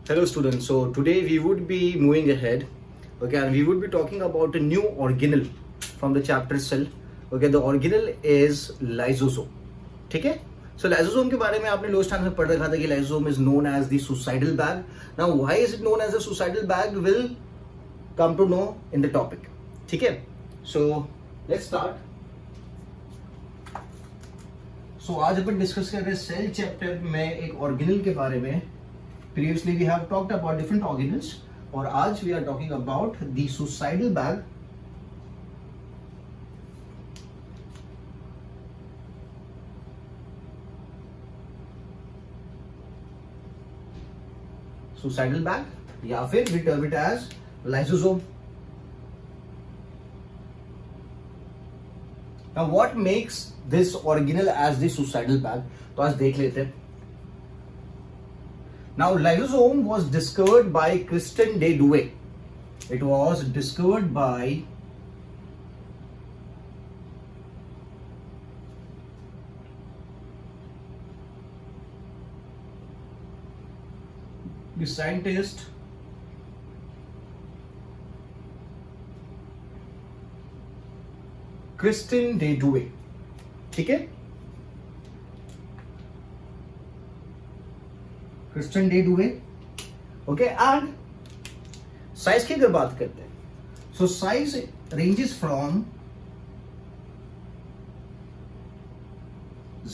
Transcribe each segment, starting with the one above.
Hello students, so today we would be moving ahead, okay, and we would be talking about a new organelle from the chapter cell. Okay, the organelle is lysosome. ठीक है? So lysosome के बारे में आपने lower standard में पढ़ रखा था कि lysosome is known as the suicidal bag. Now why is it known as a suicidal bag? We'll come to know in the topic. ठीक है? So let's start. So आज अपन डिस्कस कर रहे हैं सेल चैप्टर में एक ऑर्गेनल के बारे में. Previously we have talked about different organelles और आज we are talking about the suicidal bag. Suicidal bag या फिर we term it as lysosome. Now what makes this organelle as the suicidal bag? तो आज देख लेते हैं. Now, lysosome was discovered by Christian de Douai. It was discovered by the scientist Christian de Douai. ठीक है? Christian de Duve. Okay, and size की अगर बात करते हैं, so size ranges from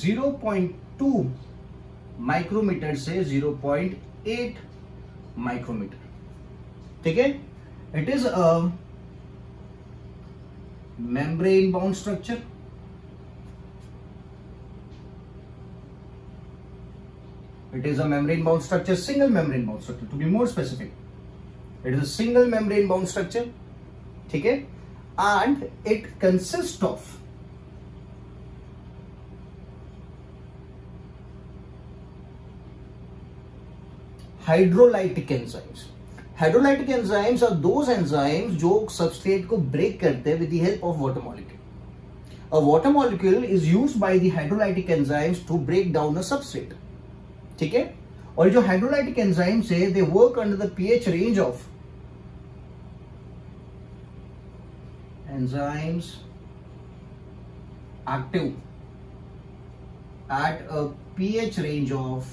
0.2 micrometre से 0.8 माइक्रोमीटर. ठीक है? It is a membrane bound structure. It is a membrane bound structure, single membrane bound structure to be more specific. It is a single membrane bound structure. ठीक है? And it consists of hydrolytic enzymes. Hydrolytic enzymes are those enzymes जो substrate को break करते हैं with the help of water molecule. A water molecule is used by the hydrolytic enzymes to break down a substrate. ठीक है? और जो hydrolytic enzymes है they work under the pH range of enzymes active at a pH range of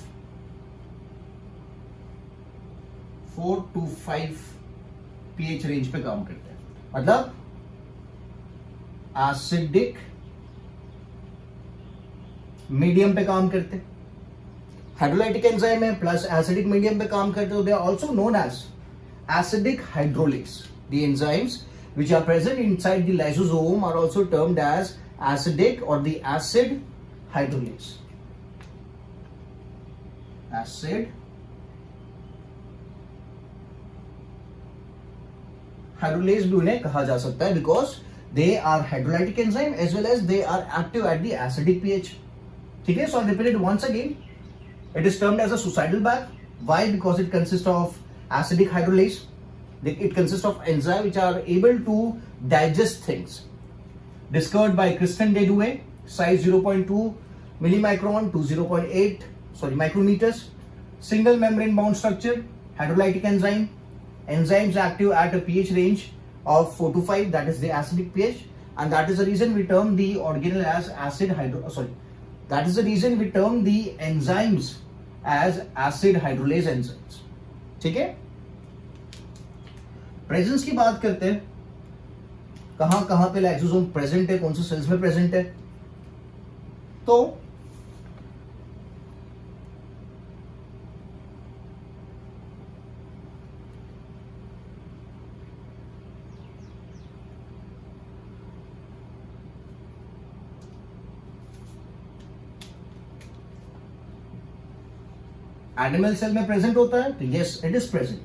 4 to 5 pH range पे काम करते हैं. मतलब एसिडिक मीडियम पे काम करते हैं. हाइड्रोलाइटिक एंजाइम है प्लस एसिडिक मीडियम पे काम करते हो. They are also known as acidic hydrolase. The enzymes which are present inside the lysosome are also termed as acidic और the acid hydrolase. Acid hydrolase भी उन्हें कहा जा सकता है because they are hydrolytic enzyme as well as they are active at the acidic pH. ठीक है? So I repeat it once again. It is termed as a suicidal bag. Why? Because it consists of acidic hydrolase. It consists of enzymes which are able to digest things. Discovered by Christian de Douai. Size 0.2 millimicron to 0.8 micrometers. Single membrane bound structure. Hydrolytic enzyme. Enzymes active at a pH range of 4 to 5. That is the acidic pH. And that is the reason we term the organelle as that is the reason we term the enzymes as acid hydrolase enzymes. ठीक है? Presence की बात करते हैं. कहां कहां पे lysosome present है, कौन से सेल्स में प्रेजेंट है. तो एनिमल सेल में प्रेजेंट होता है. तो yes, it is present.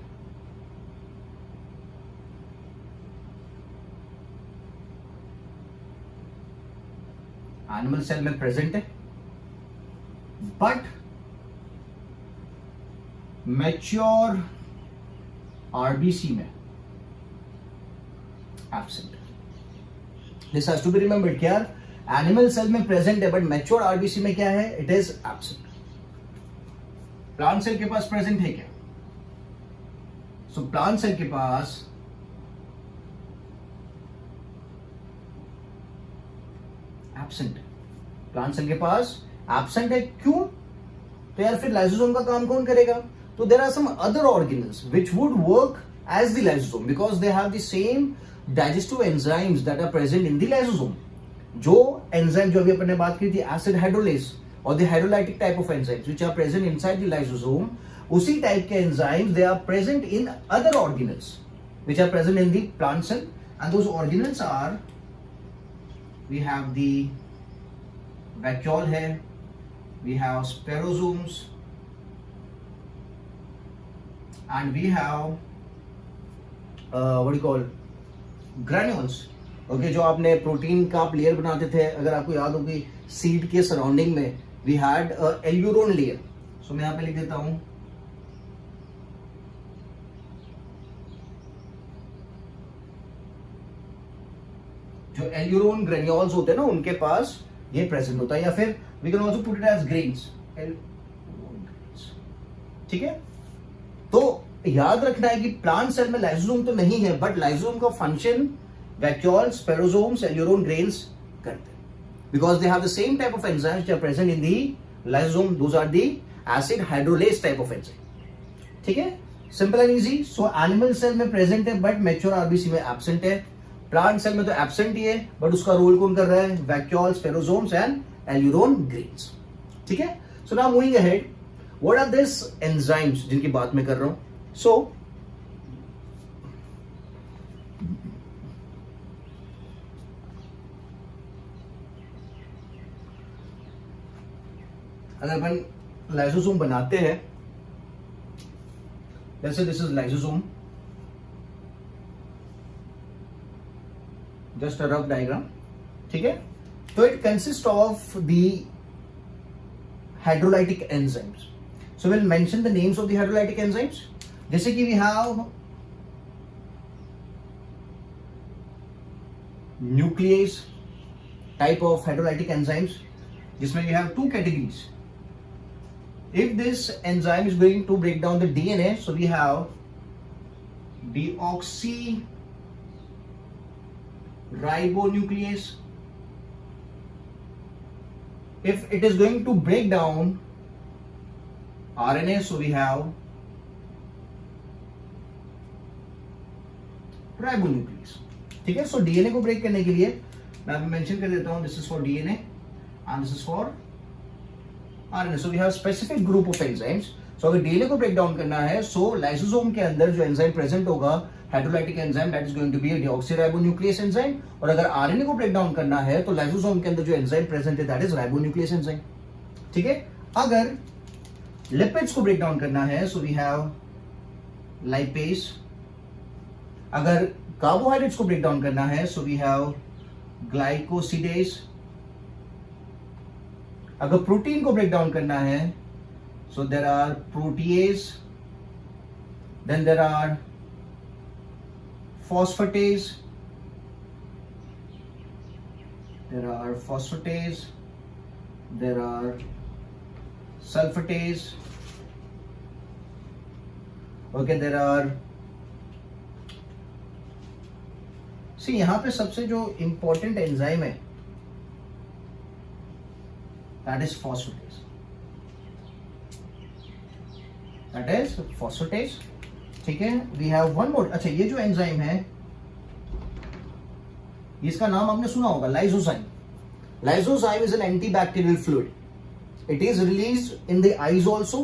Animal cell में प्रेजेंट है बट मैच्योर आरबीसी में absent. This has to be remembered. क्या एनिमल सेल में प्रेजेंट है बट मैच्योर आरबीसी में क्या है, it is absent. Plant cell के पास प्रेजेंट है क्या? सो प्लांट सेल के पास एब्सेंट, प्लांट सेल के पास एब्सेंट है, क्यों? तो यार फिर लाइसोसोम का काम कौन करेगा? तो there are some other organelles which would work as the lysosome because they have the same digestive enzymes that are present in the lysosome. जो एंजाइम जो अभी अपन ने बात की थी एसिड हाइड्रोलेज और the hydrolytic type of enzymes which are present inside the lysosome, उसी टाइप के enzymes they are present in other organelles which are present in the plant cell and those organelles are, we have the vacuole है, we have sperosomes and we have what do you call granules. Okay, जो आपने protein का आप layer बनाते थे, अगर आपको याद होगी सीड के सराउंडिंग में we had एल्यूरोन लेयर. सो मैं यहाँ पे लिख देता हूं जो एल्यूरोन ग्रेन्यूल्स होते हैं ना उनके पास ये प्रेजेंट होता है, या फिर we can also put it as grains. ठीक है, तो याद रखना है कि प्लांट सेल में लाइसोसोम तो नहीं है, बट लाइसोसोम का function vacuole, spherosomes, aleurone grains करते हैं because they have the same type of enzymes which are present in the lysosome. Those are the acid hydrolase type of enzyme. ठीक है, simple and easy. So animal cell में present है but mature RBC में absent है. Plant cell में तो absent ही है but उसका रोल कौन कर रहा है? Vacuole, spherosomes and aleurone grains. ठीक है, so now moving ahead, what are this enzymes जिनकी बात मैं कर रहा हूं? सो अगर अपन लाइसोसोम बनाते हैं, जैसे this is lysosome, just a rough diagram. ठीक है, तो it consist of the hydrolytic enzymes. So will mention the names of the hydrolytic enzymes. जैसे कि we have nuclease type of hydrolytic enzymes, जिसमें we have two categories. If this enzyme is going to break down the DNA, so we have deoxyribonuclease. If it is going to break down RNA, so we have ribonuclease. ठीक है, so DNA को break करने के लिए मैं अभी mention कर देता हूं, this is for DNA and this is for RNA. So we have specific group of enzymes. So अगर DNA को ब्रेक डाउन करना है, so लाइसोसोम के अंदर जो एंजाइम प्रेजेंट होगा hydrolytic enzyme, that is going to be a deoxyribonuclease enzyme. और अगर आरएनए को ब्रेक डाउन करना है तो लाइसोसोम के अंदर जो एंजाइम प्रेजेंट है दैट इज राइबोन्यूक्लियस एंजाइम. ठीक है, अगर लिपिड्स को ब्रेक डाउन करना है, सो वी हैव लाइपेज. अगर कार्बोहाइड्रेट्स को ब्रेक डाउन करना है, सो वी हैव ग्लाइकोसिडेज. अगर प्रोटीन को ब्रेक डाउन करना है, so there are protease, then there are phosphatase, there are sulfatase, okay, there are, see यहां पे सबसे जो इंपॉर्टेंट एंजाइम है that is phosphatase. ठीक है, वी हैव वन मोर. अच्छा, ये जो एंजाइम है इसका नाम आपने सुना होगा, lysozyme. Lysozyme is an antibacterial fluid. It is released in the eyes also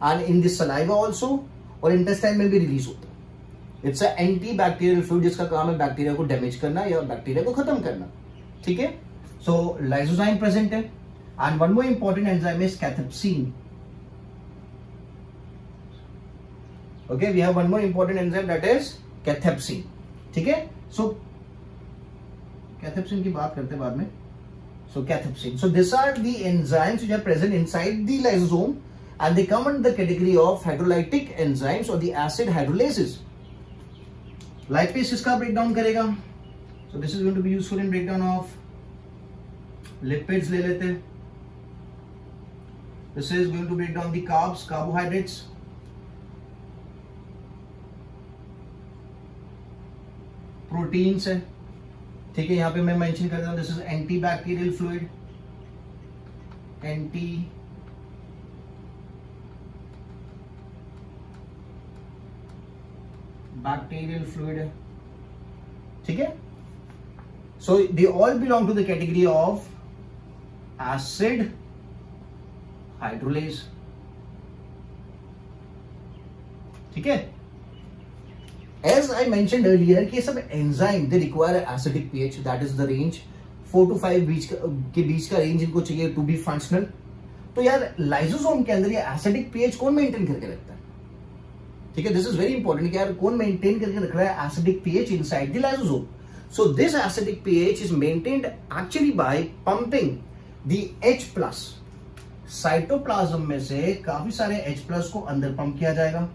and in the saliva also, और इंटेस्टाइन में भी रिलीज होता है. इट्स अ एंटीबैक्टीरियल फ्लूइड जिसका काम है बैक्टीरिया को डैमेज करना या बैक्टीरिया को खत्म करना. ठीक है, सो लाइसोजाइम प्रेजेंट है. And one more important enzyme is cathepsin. Okay, we have one more important enzyme that is cathepsin. ठीक है, so cathepsin की बात करते हैं बाद में. So cathepsin. So these are the enzymes which are present inside the lysosome and they come under the category of hydrolytic enzymes or the acid hydrolases. Lipase इसका breakdown करेगा. So this is going to be useful in breakdown of lipids. ले लेते हैं. This is going to break down the carbs, carbohydrates. Proteins है, ठीक है, यहाँ पे मैं मेंशन करता हूँ this is anti bacterial fluid, anti bacterial fluid है, ठीक है. So they all belong to the category of acid hydrolase, ठीक है. As I mentioned earlier कि सब enzyme they require acidic pH, that is the range 4 to 5 के बीच का range इनको चाहिए टू बी फंक्शनल. तो यार लाइसोसोम के अंदर ये एसिडिक पीएच कौन मेंटेन करके रखता है, ठीक है. दिस इज वेरी इंपॉर्टेंट कि यार कौन मेंटेन करके रख रहा है acidic pH inside the lysosome. So this acidic pH is maintained actually by pumping the H+. Cytoplasm में से काफी सारे H+ को अंदर पंप किया जाएगा.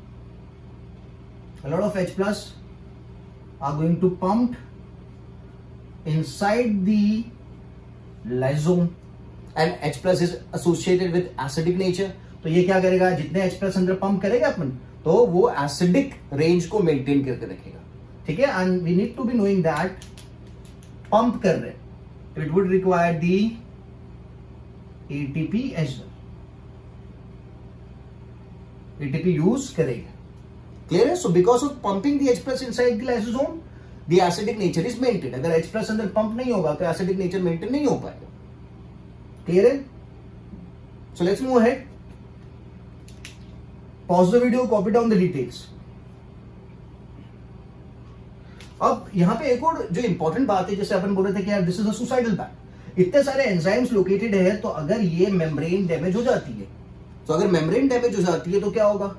A lot of H+ are going to pumped inside the lysosome and H+ is associated with acidic nature. तो ये क्या करेगा, जितने H+ अंदर पंप करेगा अपन तो वो एसिडिक रेंज को मेंटेन करके रखेगा, ठीक है. And we need to be knowing that pump कर रहे it would require the ATP as well, ATP use करेगा. Clear है? So because of pumping the H+ inside the lysosome, the acidic nature is maintained. अगर H+ अंदर pump नहीं होगा तो acidic nature maintain नहीं हो पाएगा. Clear है? So let's move ahead. Pause the video, copy down the details. अब यहाँ पे एक और जो इंपॉर्टेंट बात है, जैसे अपन बोल रहे थे कि यार this is a suicidal bag, इतने सारे एंजाइम्स लोकेटेड है, तो अगर ये मेम्ब्रेन डैमेज हो जाती है, तो अगर मेम्ब्रेन डैमेज हो जाती है तो क्या होगा,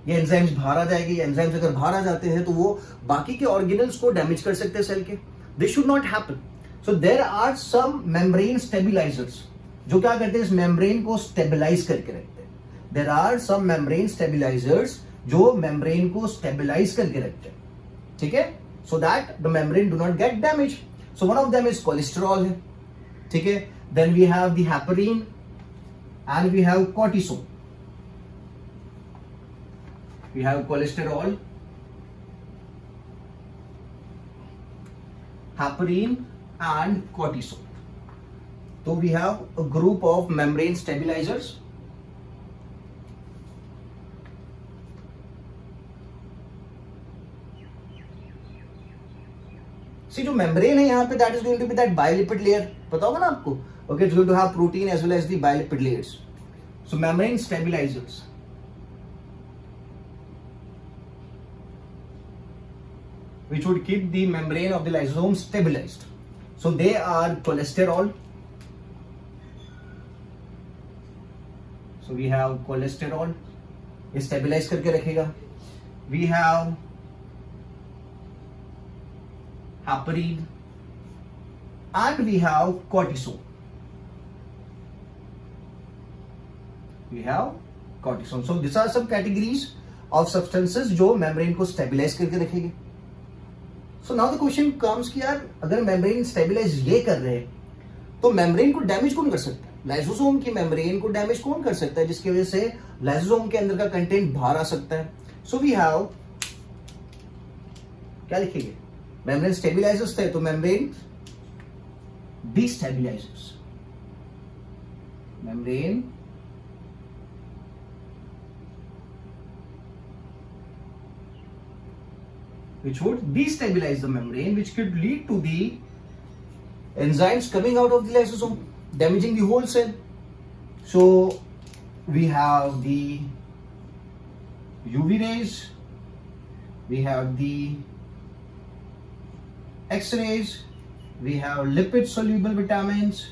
ये एंजाइम्स बाहर आ जाएंगे. ये एंजाइम्स अगर बाहर आ जाते हैं तो वो बाकी के ऑर्गेनल्स को डैमेज कर सकते हैं सेल के. This should not happen. So there are some membrane stabilisers जो क्या करते हैं, इस मेम्ब्रेन को स्टेबिलाइज करके रखते हैं. There are some membrane stabilisers जो मेम्ब्रेन को स्टेबिलाइज करके रखते हैं, ठीक है, so that the membrane do not get damage. So one of them is cholesterol है, ठीक है. Then we have the heparin and we have cortisol. We have cholesterol, heparin and cortisol. So we have a group of membrane stabilizers. See जो membrane है यहाँ पे, that is going to be that bilipid layer. पता होगा ना आपको? Okay, it's going to have protein as well as the bilipid layers. So membrane stabilizers. Which would keep the membrane of the lysosome stabilized. So they are cholesterol. So we have cholesterol, ये stabilize करके रखेगा. We have heparin and we have cortisol. We have cortisol. So these are some categories of substances जो membrane को stabilize करके रखेंगे. So now the question comes कि यार अगर मेम्ब्रेन स्टेबिलाइज ये कर रहे हैं तो मेम्ब्रेन को डैमेज कौन कर सकता है, लाइसोसोम की मेम्ब्रेन को डैमेज कौन कर सकता है, जिसकी वजह से लाइसोसोम के अंदर का कंटेंट बाहर आ सकता है. सो वी हैव क्या लिखेंगे, मेम्ब्रेन स्टेबिलाइजर्स थे तो membrane destabilisers, membrane which would destabilize the membrane, which could lead to the enzymes coming out of the lysosome, damaging the whole cell. So we have the UV rays, we have the X-rays, we have lipid soluble vitamins,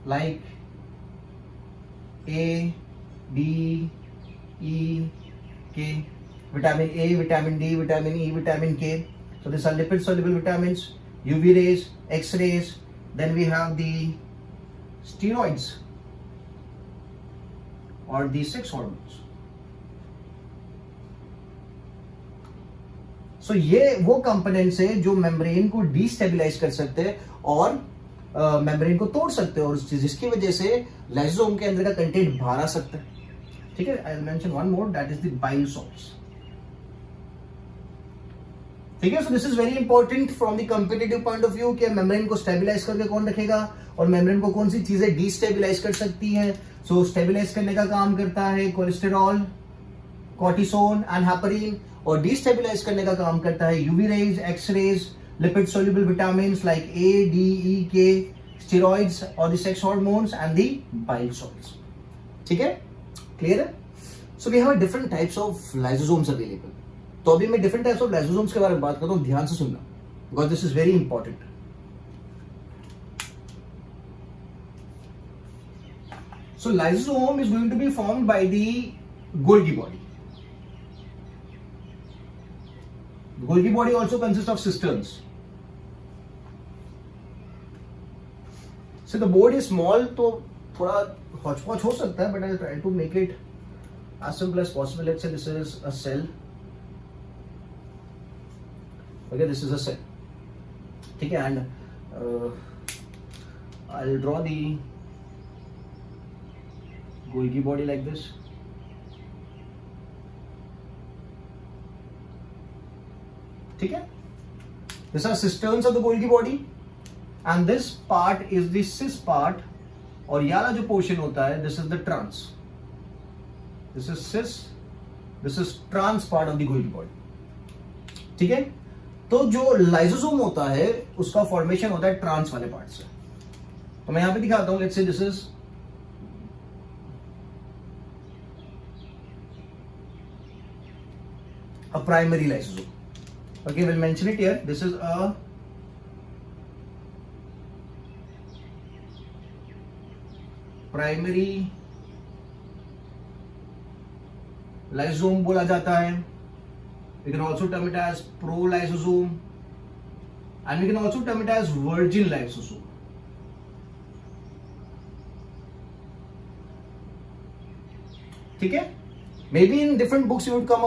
like A, B, E, K, vitamin A, vitamin D, vitamin E, vitamin K. So these are lipid soluble vitamins, UV rays, X-rays. Then we have the steroids or the sex hormones. So ये वो components है जो membrane को डिस्टेबिलाइज कर सकते हैं और membrane को तोड़ सकते हैं और जिसकी वजह से लाइसोसोम के अंदर का कंटेंट बाहर आ सकता है. ठीक है, I will mention one more, that is the bile salts. ठीक है, so this is very important from the competitive point of view कि मेम्ब्रेन को स्टेबलाइज करके कौन रखेगा और मेम्ब्रेन को कौन सी चीजें डिस्टेबलाइज कर सकती हैं. सो स्टेबलाइज करने का काम करता है कोलेस्टेरॉल, कॉर्टिसोन एंड हेपरिन, और डिस्टेबलाइज करने का काम करता है UV rays, X rays, lipid soluble vitamin like A, D, E, K, steroids और the sex hormones and the bile salts. ठीक है, क्लियर है. So we have different types of lysosomes available. तो अभी मैं डिफरेंट टाइप्स ऑफ लाइसोसोम्स के बारे में बात करता हूं, ध्यान से सुनना, because this is very important. So lysosome is going to be formed by the Golgi body. The Golgi body also consists of cisterns. So the board is small, तो थोड़ा hodgepodge हो सकता है, but I'll try to make it as simple as possible. Let's say this is a cell. Okay, this is a cell. ठीक है, and I'll draw the Golgi body like this. ठीक है, these are cisterns of the Golgi body, and this part is the cis part, और ये वाला जो portion होता है this is the trans. This is cis, this is trans part of the Golgi body. ठीक है, तो जो लाइसोसोम होता है उसका फॉर्मेशन होता है ट्रांस वाले पार्ट से. तो मैं यहां पे दिखाता हूं. Let's say this is a primary lysosome. Okay, we'll mention it here. This is a primary lysosome बोला जाता है. We can also term it as prolysosome, and we can also term it as virgin lysosome. ठीक है, maybe in different books you would come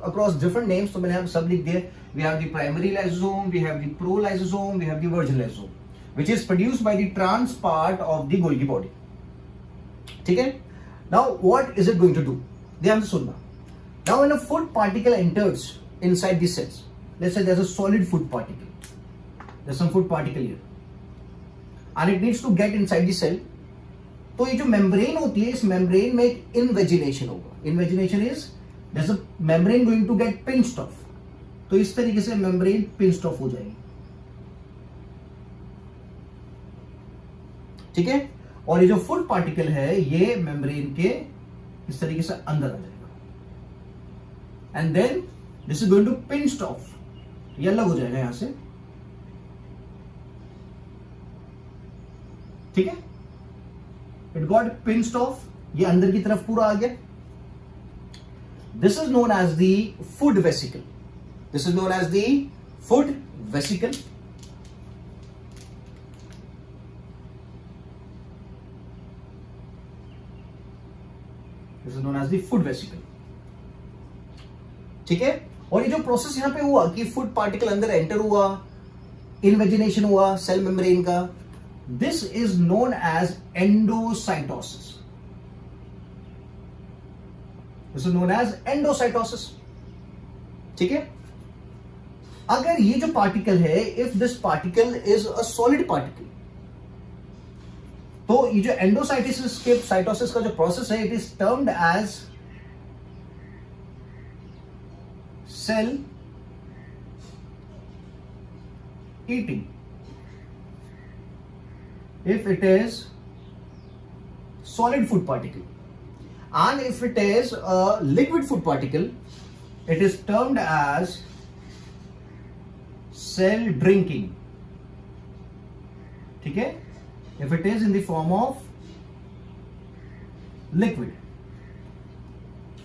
across different names, तो मैंने यहाँ सब लिख दिए. We have the primary lysosome, we have the prolysosome, we have the virgin lysosome, which is produced by the trans part of the Golgi body. ठीक है, now what is it going to do? ध्यान से सुनना. Now when a food particle enters inside the cells, let's say there's a solid food particle, there's some food particle here, and it needs to get inside the cell. तो ये जो membrane होती है, इस membrane में एक invagination होगा. Invagination is there is a membrane going to get pinched off. तो इस तरीके से मेम्ब्रेन पिंच्ड ऑफ हो जाएगी. ठीक है, और ये जो फूड पार्टिकल है ये मेम्ब्रेन के इस तरीके से अंदर आ जाएगा, and then this is going to pinched off. ये अलग हो जाएगा यहां से. ठीक है, it got pinched off, ये अंदर की तरफ पूरा आ गया. This is known as the food vesicle. This is known as the food vesicle. This is known as the food vesicle. ठीक है, और ये जो प्रोसेस यहां पे हुआ कि फूड पार्टिकल अंदर एंटर हुआ, इनवेजिनेशन हुआ सेल मेम्ब्रेन का, this is known as endocytosis. This is known as endocytosis. ठीक है, अगर ये जो पार्टिकल है, if this particle is a solid particle, तो ये जो एंडोसाइटोसिस के साइटोसिस का जो प्रोसेस है, it is termed as cell eating. If it is solid food particle, and if it is a liquid food particle, it is termed as cell drinking. ठीक है, if it is in the form of liquid,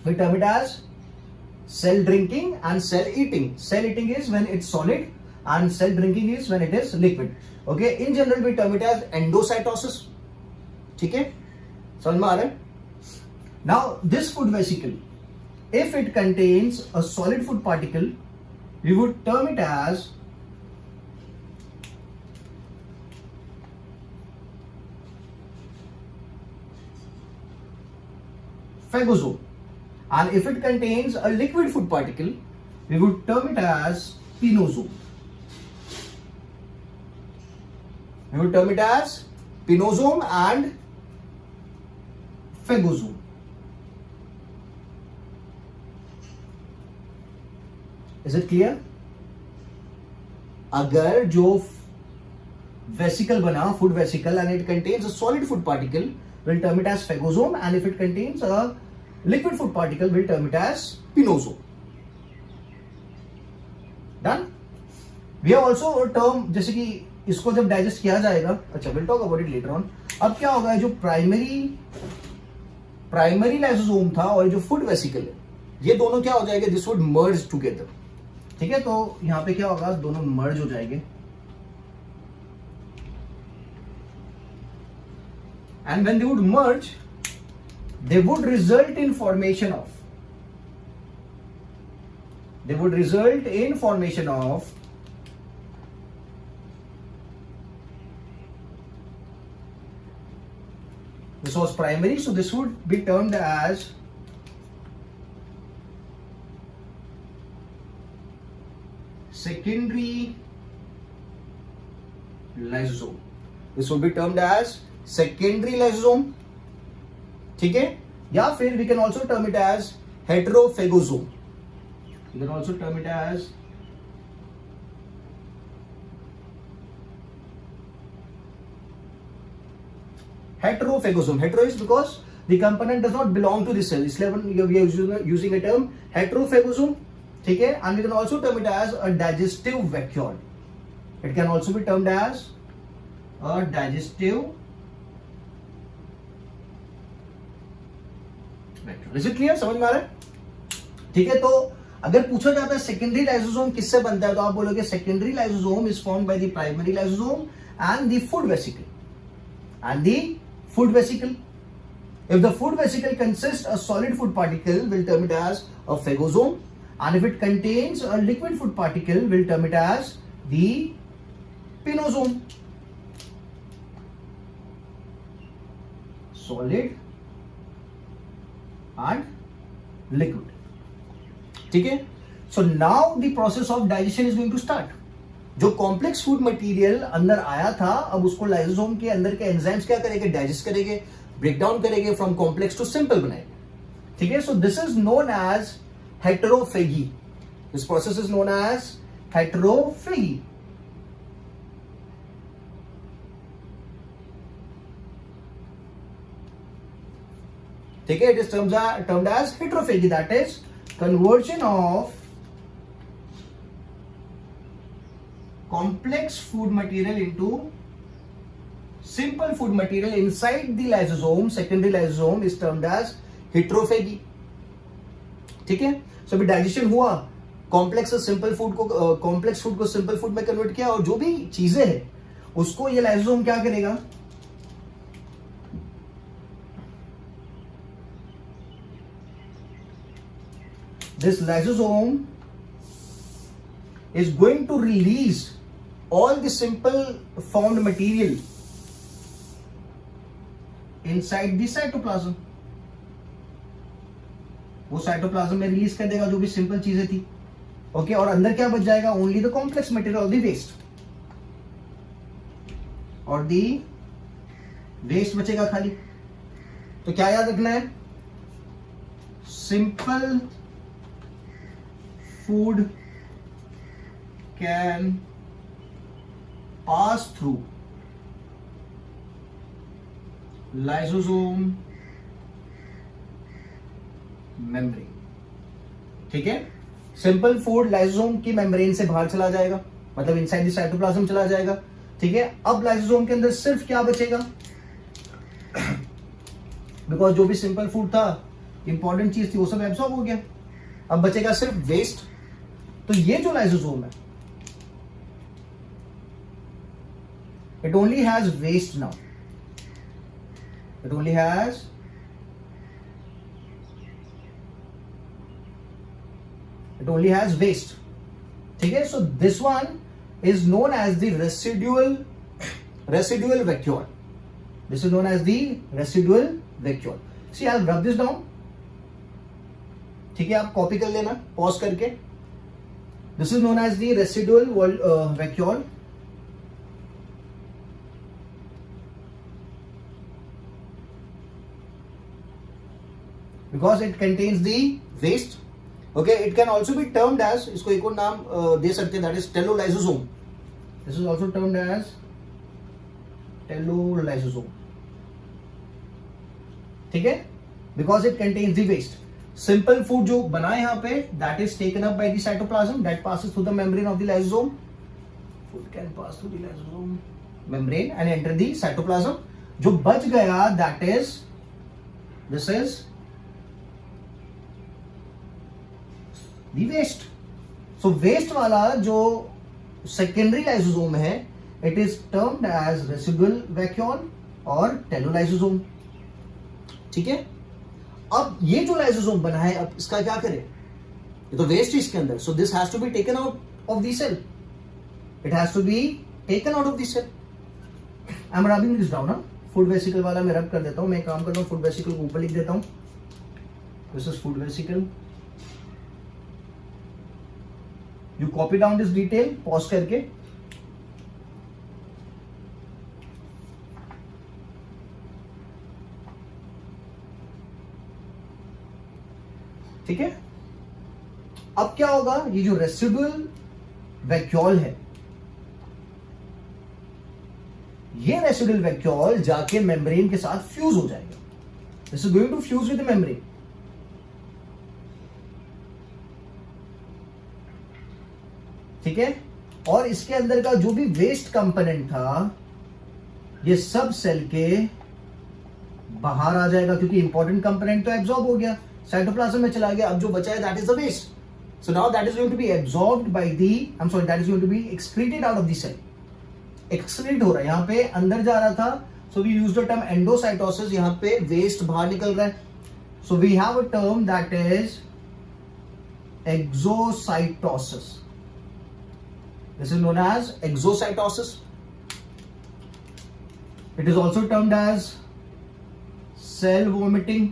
we term it as cell drinking and cell eating. Cell eating is when it's solid, and cell drinking is when it is liquid. Okay, in general we term it as endocytosis. ठीक है, समझ में आ रहा है? Now this food vesicle, if it contains a solid food particle, we would term it as phagosome. and if it contains a liquid food particle, we would term it as pinosome. We would term it as pinosome and phagosome. Is it clear? अगर जो vesicle बना, food vesicle, and it contains a solid food particle, we'll term it as phagosome, and if it contains a liquid food particle, we'll term it as pinosome. Done? We have also a term, जैसे कि इसको जब digest किया जाएगा, अच्छा we'll talk about it later on. अब क्या होगा, जो प्राइमरी लाइसोसोम था और जो फूड वेसिकल है, ये दोनों क्या हो जाएंगे, दिस वुड मर्ज टुगेदर. ठीक है, तो यहां पे क्या होगा, दोनों मर्ज हो जाएंगे. And when they would merge, they would result in formation of this was primary, so this would be termed as secondary lysosome. This would be termed as secondary lysosome. ठीक है, या फिर we can also term it as heterophagosome. You can also term it as heterophagosome. Hetero is because the component does not belong to the cell. इसलिए we are using a term heterophagosome. ठीक है, and we can also term it as a digestive vacuole. It can also be termed as a digestive vacuole. Is it clear? समझ में आ रहा है? ठीक है, तो अगर पूछा जाता है सेकेंडरी लाइसोसोम किससे बनता है, तो आप बोलोगे secondary lysosome is formed by the primary lysosome and the food vesicle. If the food vesicle consists a solid food particle, we'll term it as a phagosome, and if it contains a liquid food particle, we'll term it as the pinosome. Solid and liquid. ठीक है, so now the process of digestion is going to start. जो complex food material अंदर आया था, अब उसको lysosome के अंदर के एंजाइम्स क्या करेंगे, डाइजेस्ट करेंगे, ब्रेक डाउन करेंगे, फ्रॉम कॉम्प्लेक्स टू सिंपल बनाएंगे. ठीक है, so this is known as heterophagy. This process is known as heterophagy. ठीक है, it is termed as heterophagy. That is conversion of complex food material into simple food material inside the lysosome, secondary lysosome, is termed as heterophagy. ठीक है, सो अभी digestion हुआ, complex simple food को complex food को simple food में convert किया, और जो भी चीजें हैं उसको ये लाइसोसोम क्या करेगा, this lysosome is going to release all the simple formed material inside the cytoplasm. वो साइटोप्लाज्म में रिलीज कर देगा जो भी सिंपल चीजें थी. ओके, और अंदर क्या बच जाएगा, ओनली द कॉम्प्लेक्स मटेरियल और द वेस्ट, और द वेस्ट बचेगा खाली. तो क्या याद रखना है, simple food can pass through lysosome membrane. ठीक है, सिंपल फूड लाइसोसोम की मेम्ब्रेन से बाहर चला जाएगा, मतलब इनसाइड द साइटोप्लाज्म चला जाएगा. ठीक है, अब लाइसोसोम के अंदर सिर्फ क्या बचेगा, बिकॉज जो भी सिंपल फूड था, इंपॉर्टेंट चीज थी, वो सब एब्सॉर्ब हो गया. अब बचेगा सिर्फ वेस्ट. तो ये जो लाइसोसोम है, it only has waste now. It only has waste. ठीक है, so this one is known as the residual vacuole. This is known as the residual vacuole. See, I will rub this down. ठीक है, आप copy कर लेना pause करके. This is known as the residual vacuole. Because it contains the waste. Okay, it can also be termed as, इसको एक और नाम दे सकते हैं, that is telolysosome. This is also termed as telolysosome. ठीक है, because it contains the waste. Simple food जो बना है यहाँ पे, that is taken up by the cytoplasm, that passes through the membrane of the lysosome. Food can pass through the lysosome membrane and enter the cytoplasm. जो बच गया, that is, this is the waste. So waste वाला जो secondary lysosome है, it is termed as residual vacuole और telolysosome. ठीक है, अब ये जो लाइसोसोम बना है, अब इसका क्या करें? ये तो वेस्ट है इसके अंदर. So this has to be taken out of the cell. It has to be taken out of the cell. I am rubbing this down. Food vesicle वाला मैं रब कर देता हूं. मैं काम करता हूं, फूड वेसिकल को ऊपर लिख देता हूं. This is food vesicle. You copy down this detail pause करके. ठीक है, अब क्या होगा? ये जो रेसिडुअल वैक्यूल है, ये रेसिडुअल वैक्यूल जाके मेम्ब्रेन के साथ फ्यूज हो जाएगा. This is going to fuse with the membrane. ठीक है, और इसके अंदर का जो भी वेस्ट कंपोनेंट था, ये सब सेल के बाहर आ जाएगा, क्योंकि इंपॉर्टेंट कंपोनेंट तो एब्जॉर्ब हो गया, साइटोप्लाज्म में चला गया. अब जो बचा है, that is the waste. So now that is going to be absorbed by the, I am sorry, that is going to be excreted out of the cell. Excrete हो रहा है, यहां पे अंदर जा रहा था. So we use the term endocytosis. यहां पे वेस्ट बाहर निकल रहा है. So we have a term that is exocytosis. This is known as exocytosis. It is also termed as cell vomiting.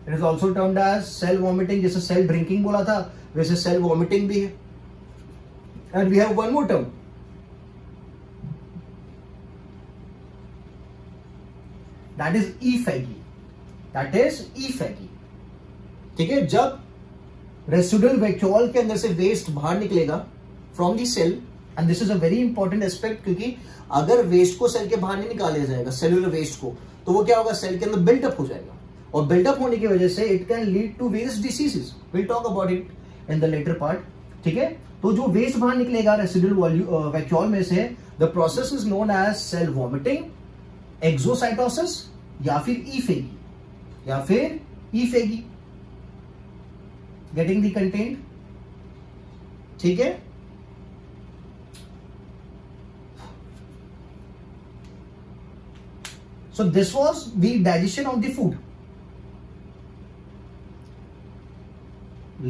It is also termed as cell vomiting. जैसे cell drinking बोला था, वैसे cell vomiting भी है. And we have one more term. That is effugy. That is effugy. ठीक है, जब residual vacuole के अंदर से वेस्ट बाहर निकलेगा from the cell, and this is a very important aspect, क्योंकि अगर वेस्ट को सेल के बाहर नहीं निकाला जाएगा, सेलुलर वेस्ट को, तो वो क्या होगा? सेल के अंदर बिल्टअप हो जाएगा, और बिल्टअप होने की वजह से it can lead to various diseases. Will talk about it in the latter part. ठीक है, तो जो वेस्ट बाहर निकलेगा रेसिडुअल वैक्यूल में से, the process is known as cell vomiting, exocytosis, या फिर ईफेगी. Getting the content. ठीक है, so this was the digestion of the food.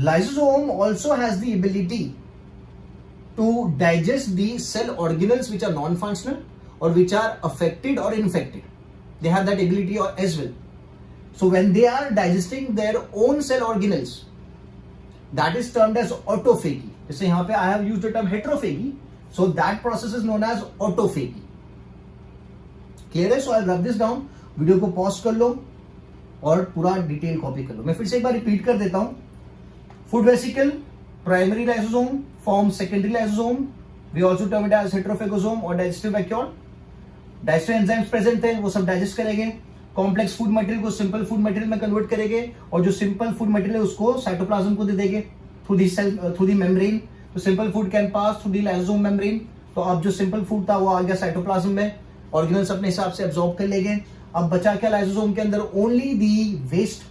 Lysosome also has the ability to digest the cell organelles which are non-functional or which are affected or infected. They have that ability as well. So when they are digesting their own cell organelles, that is termed as autophagy. जैसे यहाँ पे I have used the term heterophagy, so that process is known as autophagy. Clear है? So आई रब this down. Video को pause कर लो और पूरा detail copy कर लो. मैं फिर से एक बार रिपीट कर देता हूं. Food vesicle, primary lysosome form secondary lysosome. We also term it as heterophagosome और digestive vacuole. Digestive enzymes present है, वो सब डाइजेस्ट करेंगे. कॉम्प्लेक्स फूड मटेरियल को सिंपल फूड मटेरियल में कन्वर्ट करेंगे, और जो सिंपल फूड मटेरियल है उसको साइटोप्लाज्म को दे देंगे through the cell, through the membrane. तो simple food can pass through the lysosome membrane. तो अब जो सिंपल फूड था वो आ गया साइटोप्लाज्म में, ऑर्गेनल्स अपने हिसाब से एब्जॉर्ब कर लेंगे. अब बचा क्या लाइसोसोम के अंदर? Only the waste.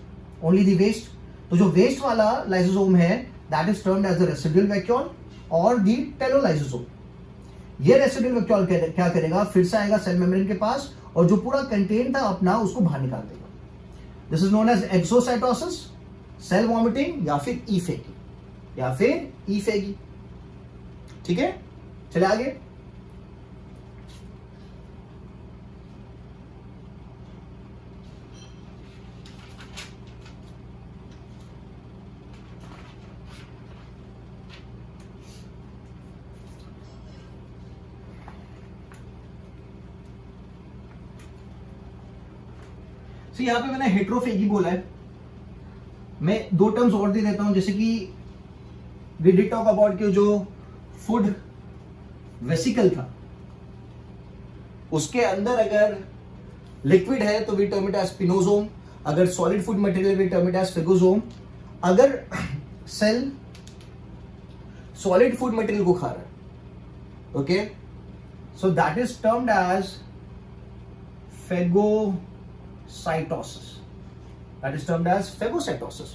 तो जो वेस्ट वाला लाइसोसोम है, that is termed as the residual vacuole और दी टेलोलाइसोसोम. ये रेसिडुअल वैक्यूल क्या करेगा? फिर से आएगा सेल मेम्ब्रेन के पास, और जो पूरा कंटेंट था अपना उसको बाहर निकाल देगा. This is known as exocytosis, cell vomiting, या फिर ईफेगी. ठीक है, चले आगे. तो यहाँ पे मैंने हेट्रोफेगी बोला है, मैं दो टर्म्स और दे देता हूं, जैसे कि वी डिड टॉक अबाउट कि जो फूड वेसिकल था उसके अंदर अगर लिक्विड है तो we term it as pinosome, अगर solid food material we term it as phagosome. अगर सेल सॉलिड फूड मटेरियल को खा रहा है, okay, so that is termed as phagocytosis, that is termed as phagocytosis,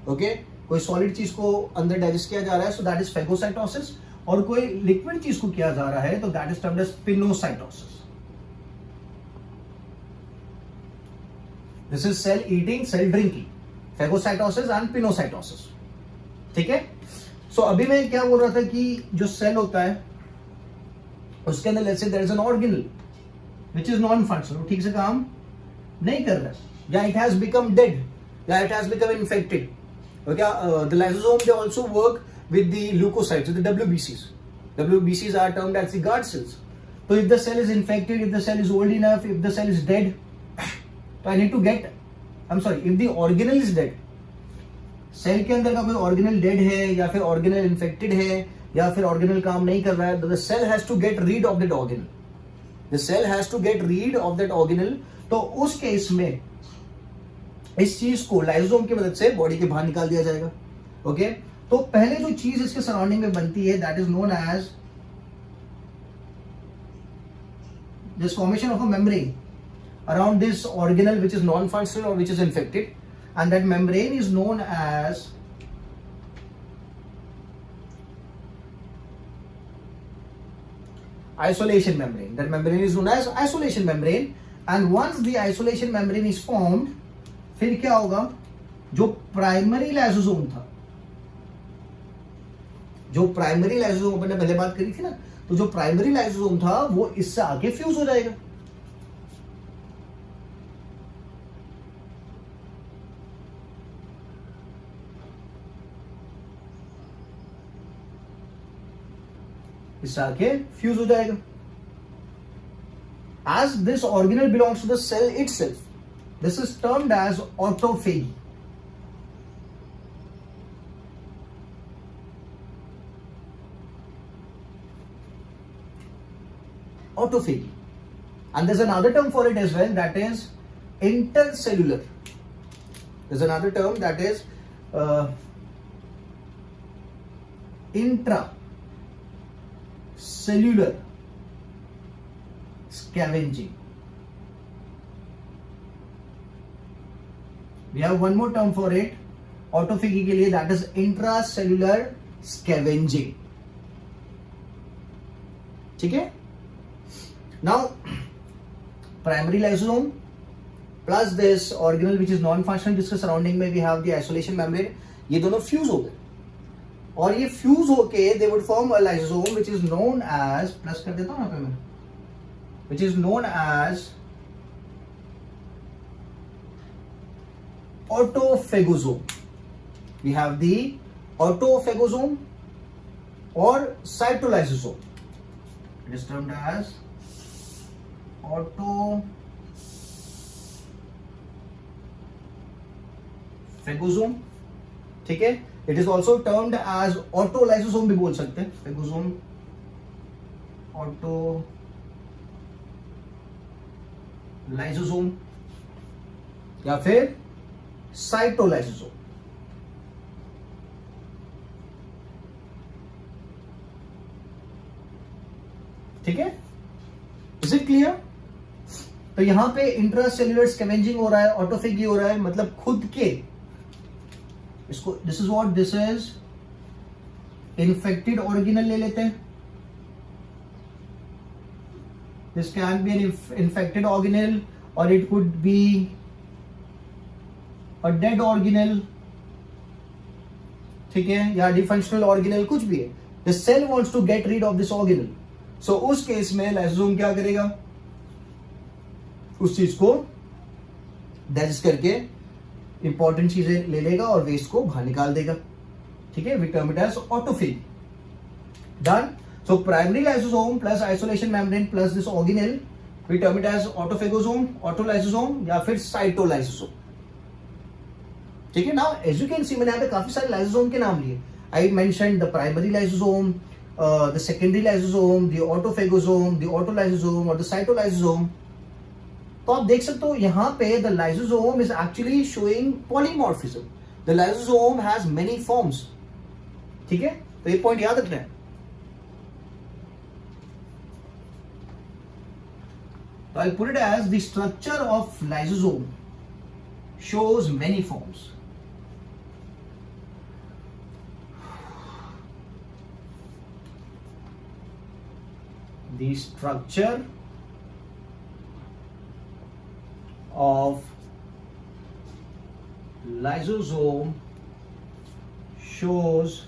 okay. कोई solid चीज को अंदर डाइजेस्ट किया जा रहा है, सो दैट इज फेगोसाइटोसिस, और कोई लिक्विड चीज को किया जा रहा है तो that is termed as pinocytosis. This is cell eating, cell drinking, phagocytosis and pinocytosis, ठीक है। सो अभी मैं क्या बोल रहा था कि जो सेल होता है उसके अंदर let's say there is an organelle which is non functional, ठीक से काम नहीं कर रहा है, या इट हैज बिकम डेड, या it has become infected, okay. The lysosome they also work with the leukocytes, with the WBCs. WBCs are termed as the guard cells. So if the cell is infected, if the cell is old enough, if the cell is dead, so I need to get, I'm sorry, if the organelle is dead, cell के अंदर का कोई organelle dead है या फिर organelle infected है या फिर ऑर्गेनल काम नहीं कर रहा है, तो the cell has to get rid of that organelle, the cell has to get rid of that organelle. तो उस केस में इस चीज को लाइसोसोम की मदद से बॉडी के बाहर निकाल दिया जाएगा, ओके। तो पहले जो चीज इसके सराउंडिंग में बनती है that is known as this formation of a membrane around this organelle which is non functional और which is infected, and that membrane is known as isolation membrane. That membrane is known as isolation membrane, and once the isolation membrane is formed, फिर क्या होगा, जो primary lysosome था, जो primary lysosome अपन ने पहले बात करी थी ना, तो जो प्राइमरी लाइसोसोम था वो इससे आके फ्यूज हो जाएगा, इससे आके फ्यूज हो जाएगा। As this organelle belongs to the cell itself, this is termed as autophagy. Autophagy. And there's another term for it as well, that is intercellular. There's another term that is intracellular scavenging. We have one more term for it, autophagy के लिए, that is intracellular scavenging, ठीक है। Now primary lysosome plus this organelle which is non-functional, जिसके surrounding में we have the isolation membrane, ये दोनों fuse हो गए और ये फ्यूज होके they would form a lysosome which is known as, plus कर देता हूं यहाँ पे मैं, which is known as autophagosome. We have the autophagosome or cytolysosome. It is termed as autophagosome, ठीक है। It is also termed as autolysosome भी बोल सकते हैं, phagosome, autolysosome या फिर साइटोलाइसोसोम, ठीक है। Is it clear? तो यहां पे इंट्रासेल्युलर स्कैवेंजिंग हो रहा है, ऑटोफेगी हो रहा है, मतलब खुद के इसको, this is what this is infected organelle ले लेते हैं, this can be an infected organelle और it could be a dead organelle, ठीक है, या डिफंक्शनल ऑर्गेनल, कुछ भी है। The cell wants to get rid of this organelle, so उस केस में लाइसोसोम क्या करेगा, उस चीज को डाइजेस्ट करके इंपॉर्टेंट चीजें ले लेगा और वेस्ट को बाहर निकाल देगा, ठीक है। We term it as autophagy. Done. So primary lysosome plus isolation membrane plus this organelle we term it as autophagosome, autolysosome या फिर साइटोलाइसोसोम। ठीक है ना। एज यू कैन सी मैंने यहाँ पे काफी सारे लाइसोसोम के नाम लिए। I mention the primary lysosome, the secondary lysosome, the autophagosome, the autolysosome और द साइटोलाइसोसोम। तो आप देख सकते हो यहाँ पे the lysosome is actually showing polymorphism. The lysosome has many forms. ठीक है, तो ये पॉइंट याद रखना है। So I'll put it as the structure of lysosome shows many forms. The structure of lysosome shows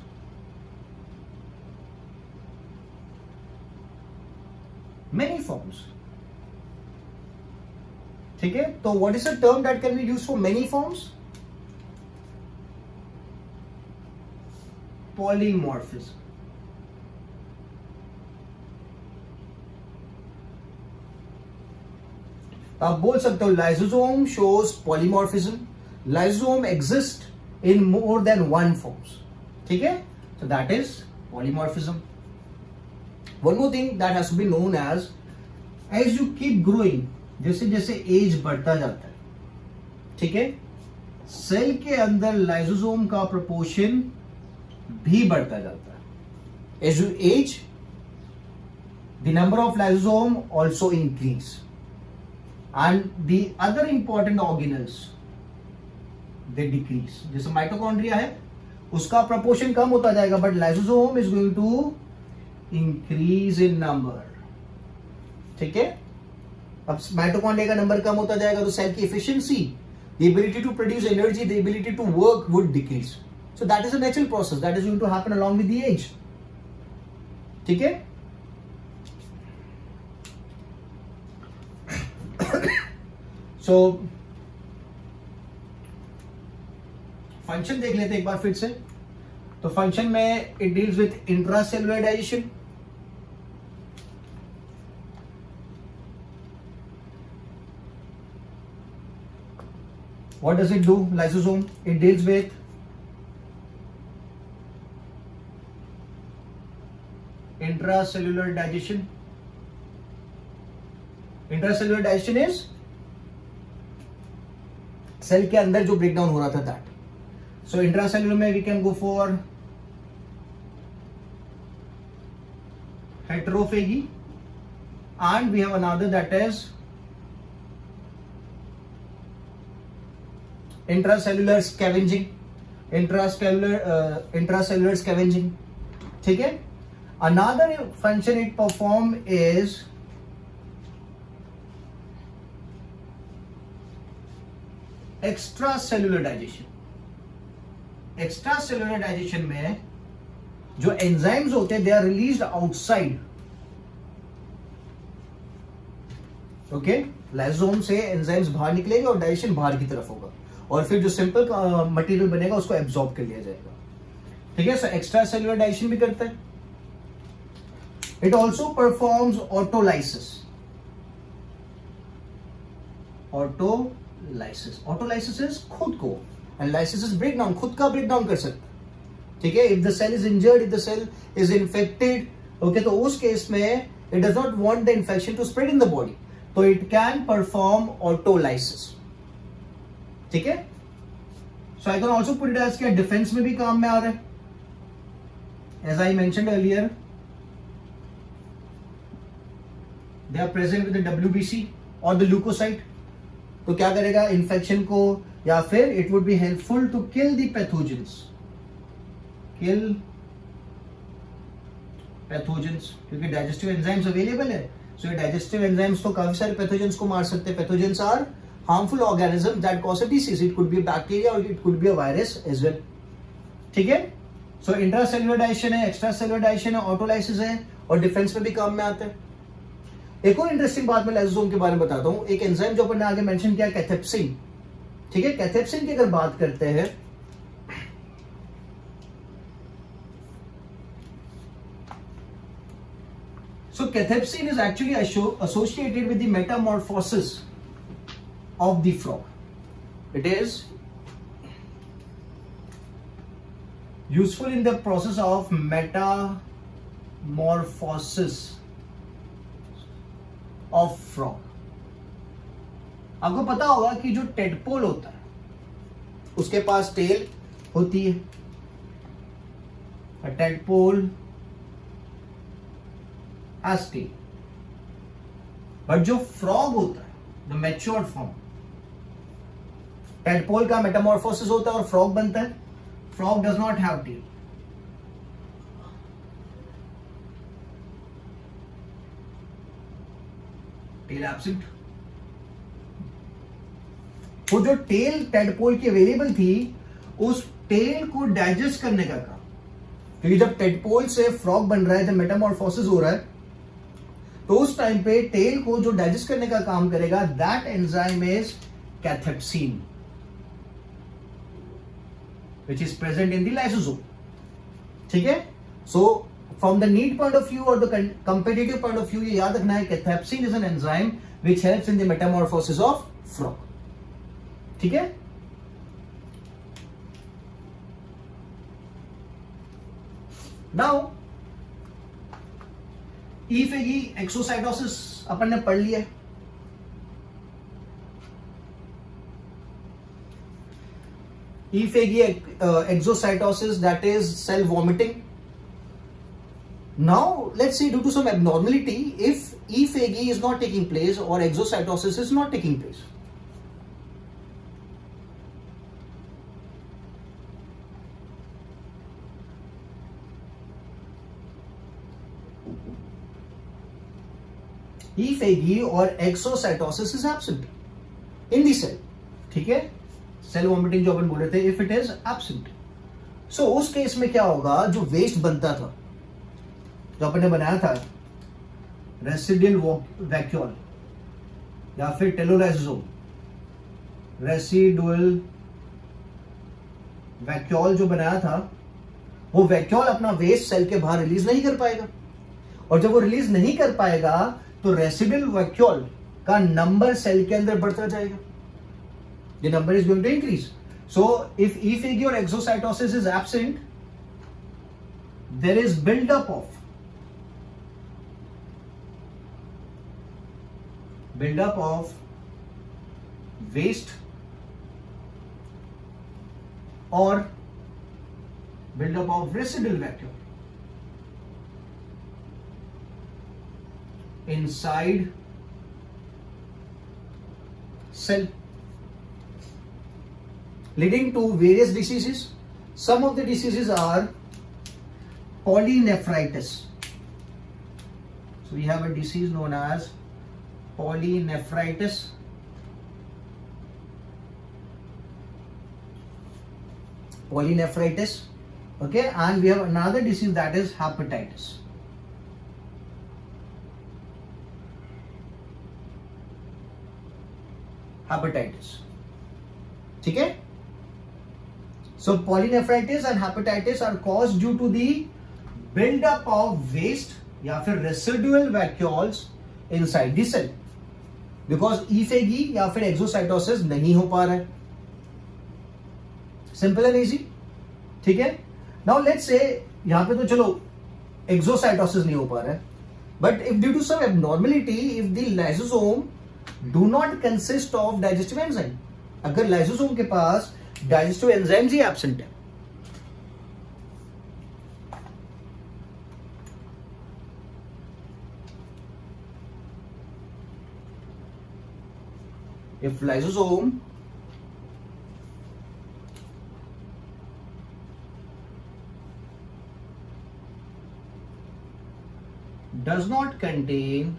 many forms. ठीक है, तो what is a term that can be used for many forms? Polymorphism. आप बोल सकते हो lysosome shows polymorphism, lysosome exist in more than one forms. ठीक है, so that is polymorphism. One more thing that has to be known as you keep growing, जैसे जैसे as बढ़ता जाता है, ठीक है, सेल के अंदर लाइसोसोम का प्रोपोर्शन भी बढ़ता जाता है। As you age the number of lysosome also increase and the other important organelles they decrease. जैसे माइटोकॉन्ड्रिया है उसका प्रोपोर्शन कम होता जाएगा, but lysosome is going to increase in number. ठीक है, अब माइटोकॉन्ड्रिया का नंबर कम होता जाएगा तो सेल की efficiency, the ability to produce energy, the ability to work would decrease. So that is a natural process that is going to happen along with the age. ठीक है, सो फंक्शन देख लेते हैं एक बार फिर से। तो फंक्शन में it deals with intracellular digestion, what does it do? Lysosome, it deals with intracellular digestion. Intracellular digestion is cell के अंदर जो ब्रेकडाउन हो रहा था दैट। सो इंट्रासेल्युलर में we can go for heterophagy and we have another that is intracellular scavenging, intracellular scavenging। ठीक है, another function it perform is extracellular digestion। extracellular digestion में जो enzymes होते हैं they are released outside। Okay, lysosome से enzymes बाहर निकलेंगे और डाइजेशन बाहर की तरफ होगा और फिर जो सिंपल मटेरियल बनेगा उसको एब्जॉर्ब कर लिया जाएगा। ठीक है, सो एक्स्ट्रा सेलुलर डाइजेशन भी करता है। It also performs autolysis. Autolysis is खुद को, एंड लाइसिस इज ब्रेकडाउन, खुद का ब्रेकडाउन कर सकता है। ठीक है, if the cell is injured, if the cell is infected, okay, तो उस केस में it does not want the infection to spread in the body, तो इट कैन परफॉर्म ऑटोलाइसिस। ठीक है, so I can also put it as क्या defence में भी काम में आ रहा है। As I mentioned earlier, they are present with the WBC और द ल्यूकोसाइट। तो क्या करेगा, इन्फेक्शन को, या फिर it would be helpful to kill the pathogens, क्योंकि डाइजेस्टिव एंजाइम्स अवेलेबल है। सो ये डाइजेस्टिव एंजाइम्स तो काफी सारे पैथोजेंस को मार सकते हैं। Pathogens are harmful organisms that cause a disease. It could be a bacteria or it could be a virus as well. ठीक है, सो इंट्रासेलुलर डाइजेशन है, एक्स्ट्रासेलुलर डाइजेशन है, ऑटोलाइसिस है और डिफेंस में भी काम में आता है। एक और इंटरेस्टिंग बात मैं लाइसोसोम के बारे में बताता हूं। एक एंजाइम जो अपन ने आगे मेंशन किया, कैथेप्सिन। ठीक है, कैथेप्सिन की अगर बात करते हैं So cathepsin is actually associated with the metamorphosis of the frog. It is useful in the process of metamorphosis of frog. आपको पता होगा कि जो टेडपोल होता है उसके पास टेल होती है. A tadpole has tail. But जो फ्रॉग होता है द मैच्योर्ड फॉर्म, टेडपोल का मेटामॉर्फोसिस होता है और फ्रॉग बनता है. Frog does not have tail. Tail absent. वो जो टेल टेडपोल की अवेलेबल थी उस टेल को डाइजेस्ट करने का काम, क्योंकि जब टेडपोल से फ्रॉग बन रहा है, जब मेटामॉर्फोसिस हो रहा है, तो उस टाइम पे टेल को जो डाइजेस्ट करने का काम करेगा, that enzyme is cathepsin, which is present in the lysosome. ठीक है. So from the need point of view or the competitive point of view, ये याद रखना है cathepsin is an enzyme which helps in the metamorphosis of frog. ठीक है. Now E-Phagy exocytosis अपन ने पढ़ लिया है. E-Phagy exocytosis, that is cell vomiting. Now let's see, due to some abnormality, if E-Phagy is not taking place or exocytosis is not taking place, E-Phagy or exocytosis is absent in the cell. ठीक है. Cell vomiting जो अपन बोल रहे थे, if it is absent, सो उस case में क्या होगा, जो वेस्ट बनता था, जो अपन ने बनाया था रेसिडियल वैक्यूल या फिर टेलोलाइसोसोम, रेसिडुअल वैक्यूल जो बनाया था, वो वैक्यूल अपना वेस्ट सेल के बाहर रिलीज नहीं कर पाएगा. और जब वो रिलीज नहीं कर पाएगा तो रेसिडुअल वैक्यूल का नंबर सेल के अंदर बढ़ता जाएगा. The number is going to increase. So if E-Phagy or exocytosis is absent, there is build-up of waste or build-up of residual vacuum inside cell, leading to various diseases. Some of the diseases are polynephritis. So we have a disease known as polynephritis. Okay, and we have another disease that is hepatitis. ठीक है. So polynephritis and hepatitis are caused due to the build-up of waste या फिर residual vacuoles inside the cell, because E-Phagy या फिर exocytosis नहीं हो पा रहा है. Simple and easy. ठीक है. Now let's say यहाँ पे तो चलो exocytosis नहीं हो पा रहा है, but if due to some abnormality, if the lysosome do not consist of digestive enzyme, अगर लाइसोसोम के पास डाइजेस्टिव एंजाइम्स ही एब्सेंट है, if lysosome does not contain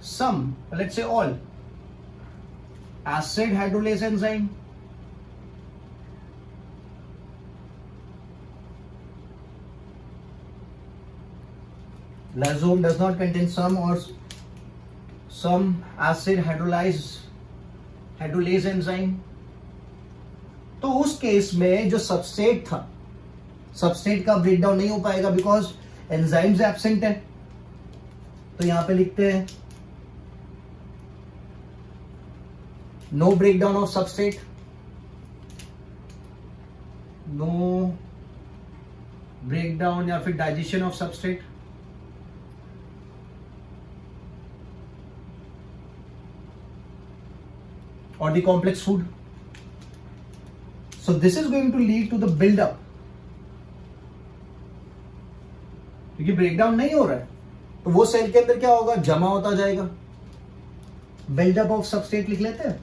some, let's say all, acid hydrolase enzyme, lysosome does not contain some or some acid hydrolase enzyme, तो उस case में जो substrate था substrate का breakdown नहीं हो पाएगा बिकॉज एंजाइम्स एब्सेंट है। तो यहां पे लिखते हैं no breakdown of substrate, no breakdown या फिर डाइजेशन ऑफ सबस्ट्रेट। और the complex food, so this is going to lead to the buildup, क्योंकि ब्रेकडाउन नहीं हो रहा है तो वो सेल के अंदर क्या होगा, जमा होता जाएगा। बिल्डअप ऑफ सबस्ट्रेट लिख लेते हैं।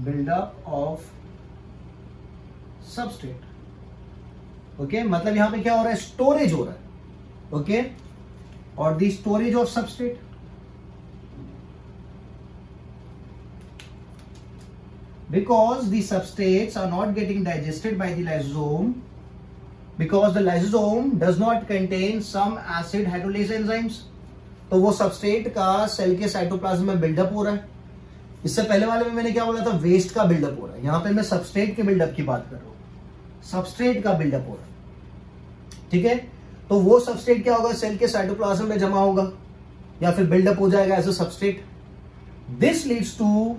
बिल्डअप ऑफ सबस्ट्रेट, ओके, मतलब यहां पे क्या हो रहा है, स्टोरेज हो रहा है, ओके। और the storage of substrate, because the substrates are not getting digested by the lysosome, because the lysosome does not contain some acid hydrolase enzymes, तो वो सबस्ट्रेट का सेल के साइटोप्लाज्म में बिल्डअप हो रहा है। इससे पहले वाले में मैंने क्या बोला था, वेस्ट का बिल्डअप हो रहा है। यहां पे मैं सबस्ट्रेट के बिल्डअप की बात कर रहा हूं, सबस्ट्रेट का बिल्डअप हो रहा है, ठीक है। तो वो सबस्ट्रेट क्या होगा, सेल के साइटोप्लाज्म में जमा होगा या फिर बिल्डअप हो जाएगा as a substrate. This leads to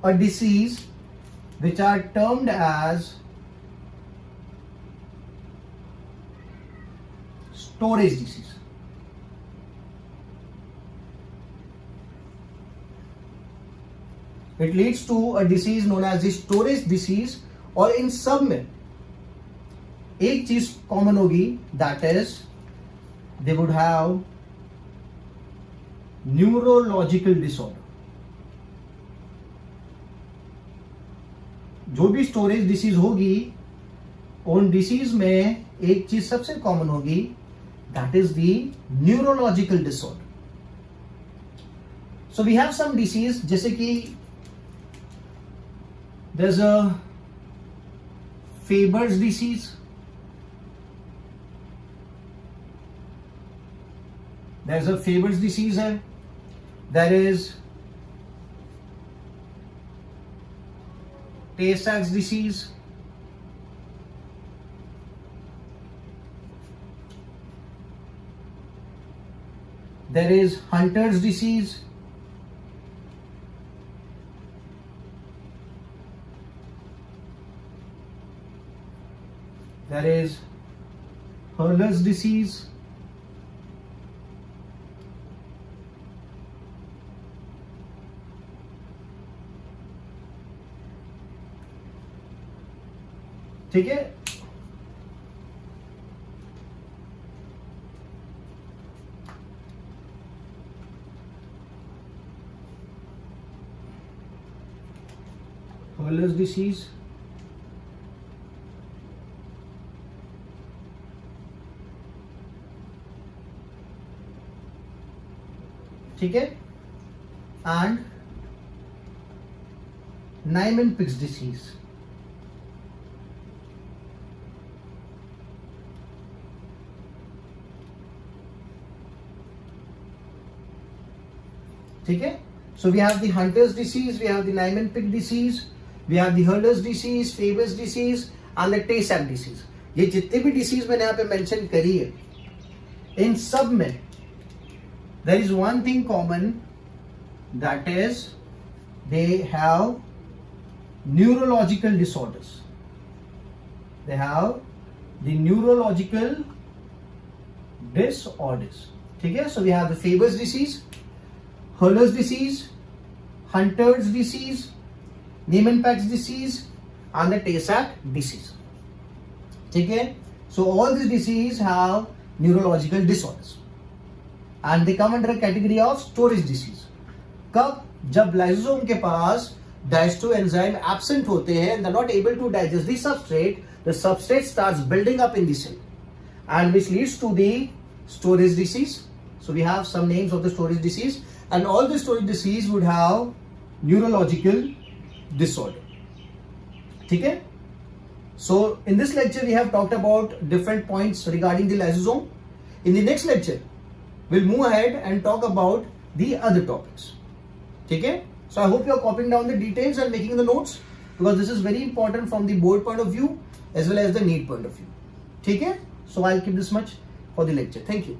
a disease which are termed as storage disease. It leads to a disease known as the storage disease, और इन सब में एक चीज कॉमन होगी, that is they would have neurological disorder. जो भी storage disease होगी उन डिसीज में एक चीज सबसे कॉमन होगी, that is the neurological disorder. So we have some disease, जैसे कि there is a Farber's disease, there is a Farber's disease है, there is Tay-Sachs disease, there is Hunter's disease, there is Hurler's disease, ठीक है। Hurler's disease, ठीक है, and Niemann-Pick's disease, ठीक है। So we have the Hunter's disease, we have the Niemann-Pick disease, we have the Hurler's disease, Farber's disease and the Tay-Sachs disease. ये जितने भी disease मैंने यहाँ पे मेंशन करी है, इन सब में there is one thing common, that is they have neurological disorders, they have the neurological disorders, ठीक है। So we have the Farber's disease, Hurler's disease, Hunter's disease, Niemann-Pick's disease, and the Tay-Sachs disease. ठीक है? So all these diseases have neurological disorders, and they come under a category of storage disease. कब? जब lysosome के पास digestive enzyme absent होते हैं, and they're not able to digest the substrate starts building up in the cell, and which leads to the storage disease. So we have some names of the storage disease. And all the storage disease would have neurological disorder. ठीक है? So in this lecture we have talked about different points regarding the lysosome. In the next lecture we'll move ahead and talk about the other topics. ठीक है? So I hope you are copying down the details and making the notes, because this is very important from the board point of view as well as the NEET point of view. ठीक है? So I'll keep this much for the lecture. Thank you.